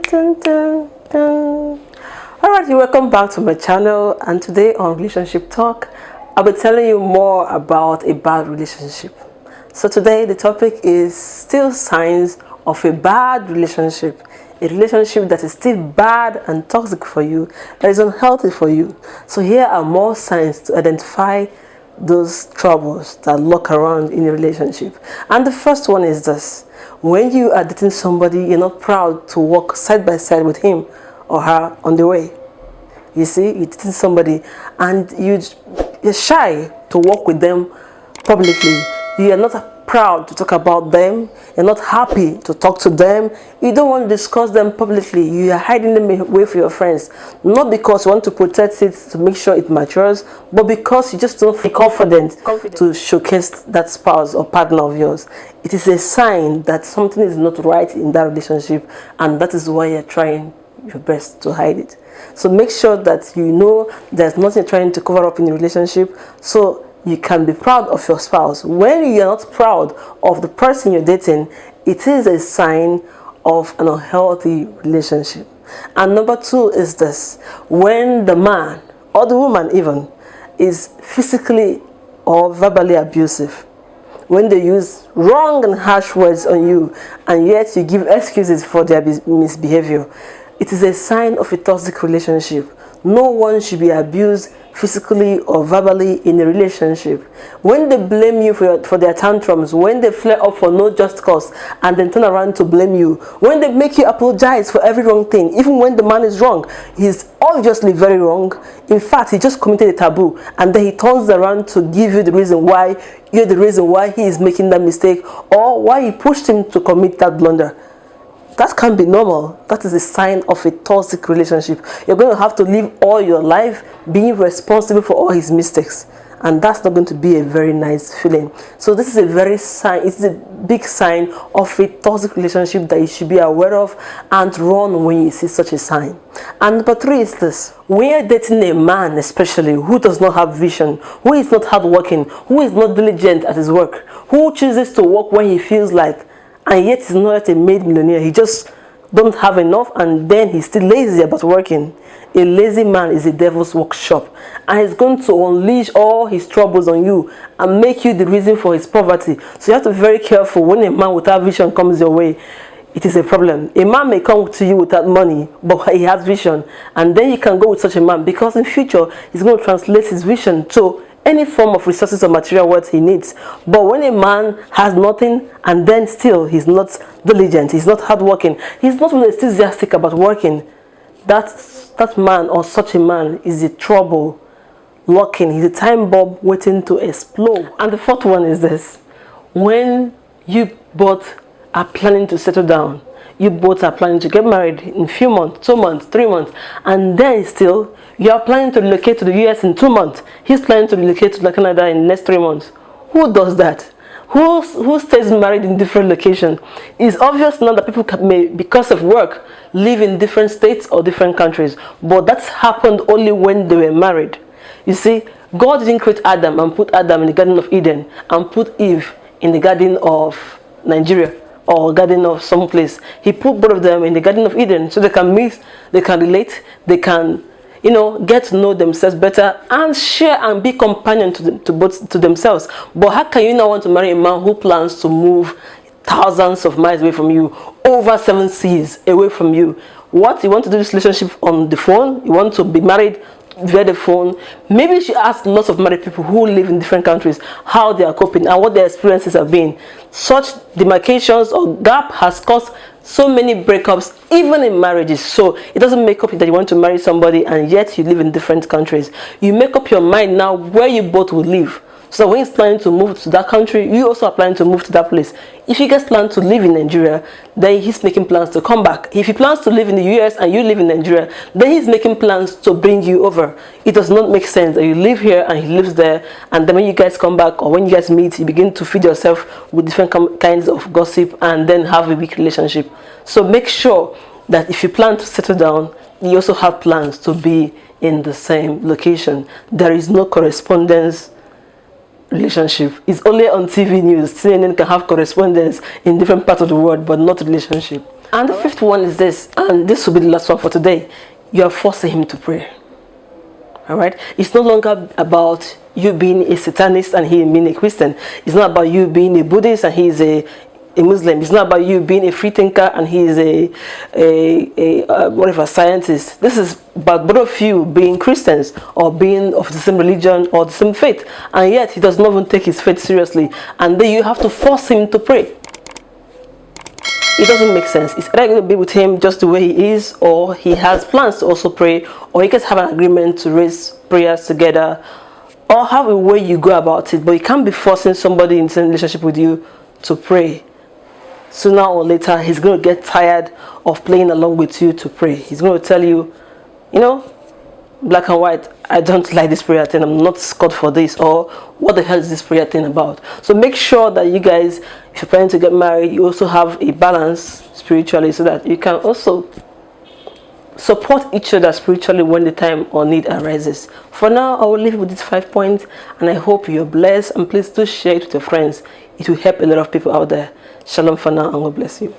dun, dun, dun. Alright, you welcome back to my channel, and today on Relationship Talk, I'll be telling you more about a bad relationship. So today the topic is still signs of a bad relationship. A relationship that is still bad and toxic for you, that is unhealthy for you. So here are more signs to identify those troubles that lurk around in a relationship. And the first one is this: when you are dating somebody, you're not proud to walk side by side with him or her on the way. You see, you're dating somebody and you're shy to walk with them publicly. You are not proud to talk about them. You're not happy to talk to them. You don't want to discuss them publicly. You are hiding them away from your friends. Not because you want to protect it to make sure it matures, but because you just don't feel confident to showcase that spouse or partner of yours. It is a sign that something is not right in that relationship, and that is why you're trying your best to hide it. So make sure that you know there's nothing you're trying to cover up in the relationship, so you can be proud of your spouse. When you're not proud of the person you're dating, it is a sign of an unhealthy relationship. And number two is this: when the man or the woman even is physically or verbally abusive. When they use wrong and harsh words on you, and yet you give excuses for their misbehavior, it is a sign of a toxic relationship. No one should be abused physically or verbally in a relationship. When they blame you for their tantrums, when they flare up for no just cause and then turn around to blame you, when they make you apologize for every wrong thing, even when the man is wrong, he's obviously very wrong. In fact, he just committed a taboo, and then he turns around to give you the reason why you're the reason why he is making that mistake, or why you pushed him to commit that blunder. That can't be normal. That is a sign of a toxic relationship. You're going to have to live all your life being responsible for all his mistakes, and that's not going to be a very nice feeling. So this is it's a big sign of a toxic relationship that you should be aware of and run when you see such a sign. And number three is this: when you're dating a man, especially, who does not have vision, who is not hardworking, who is not diligent at his work, who chooses to work when he feels like, and yet he's not a made millionaire. He just don't have enough, and then he's still lazy about working. A lazy man is a devil's workshop, and he's going to unleash all his troubles on you and make you the reason for his poverty. So you have to be very careful when a man without vision comes your way. It is a problem. A man may come to you without money, but he has vision, and then you can go with such a man, because in future he's going to translate his vision to any form of resources or material what he needs. But when a man has nothing, and then still he's not diligent, he's not hardworking, he's not really enthusiastic about working, that man or such a man is a trouble lurking. He's a time bomb waiting to explode. And the fourth one is this: when you both are planning to settle down, you both are planning to get married in a few months, 2 months, 3 months, and then still you are planning to relocate to the US in 2 months. He's planning to relocate to Canada in the next 3 months. Who does that? Who stays married in different locations? It's obvious now that people may, because of work, live in different states or different countries, but that's happened only when they were married. You see, God didn't create Adam and put Adam in the Garden of Eden and put Eve in the Garden of Nigeria or Garden of some place. He put both of them in the Garden of Eden so they can meet, they can relate, they can, get to know themselves better and share and be companion to themselves. But how can you now want to marry a man who plans to move thousands of miles away from you, over 7 seas away from you? What, you want to do this relationship on the phone? You want to be married via the phone? Maybe you should ask lots of married people who live in different countries how they are coping and what their experiences have been. Such demarcations or gap has caused so many breakups, even in marriages. So it doesn't make up that you want to marry somebody and yet you live in different countries. You make up your mind now where you both will live, so when he's planning to move to that country, you also are planning to move to that place. If he gets planned to live in Nigeria, then he's making plans to come back. If he plans to live in the US and you live in Nigeria, then he's making plans to bring you over. It does not make sense that you live here and he lives there, and then when you guys come back or when you guys meet, you begin to feed yourself with different kinds of gossip and then have a weak relationship. So make sure that if you plan to settle down, you also have plans to be in the same location. There is no correspondence relationship. It's only on TV news. CNN can have correspondence in different parts of the world, but not relationship. And the fifth one is this, and this will be the last one for today. You are forcing him to pray. All right? It's no longer about you being a Satanist and he being a Christian. It's not about you being a Buddhist and he is a Muslim. It's not about you being a free thinker and he is a scientist. This is about both of you being Christians or being of the same religion or the same faith, and yet he does not even take his faith seriously, and then you have to force him to pray. It doesn't make sense. It's either going to be with him just the way he is, or he has plans to also pray, or you guys have an agreement to raise prayers together, or have a way you go about it. But you can't be forcing somebody in the same relationship with you to pray. Sooner or later, he's going to get tired of playing along with you to pray. He's going to tell you, you know, black and white, I don't like this prayer thing, I'm not scored for this, or what the hell is this prayer thing about? So make sure that you guys, if you're planning to get married, you also have a balance spiritually, so that you can also support each other spiritually when the time or need arises. For now, I will leave you with these 5 points, and I hope you're blessed, and please do share it with your friends. It will help a lot of people out there. Shalom for now, and God bless you.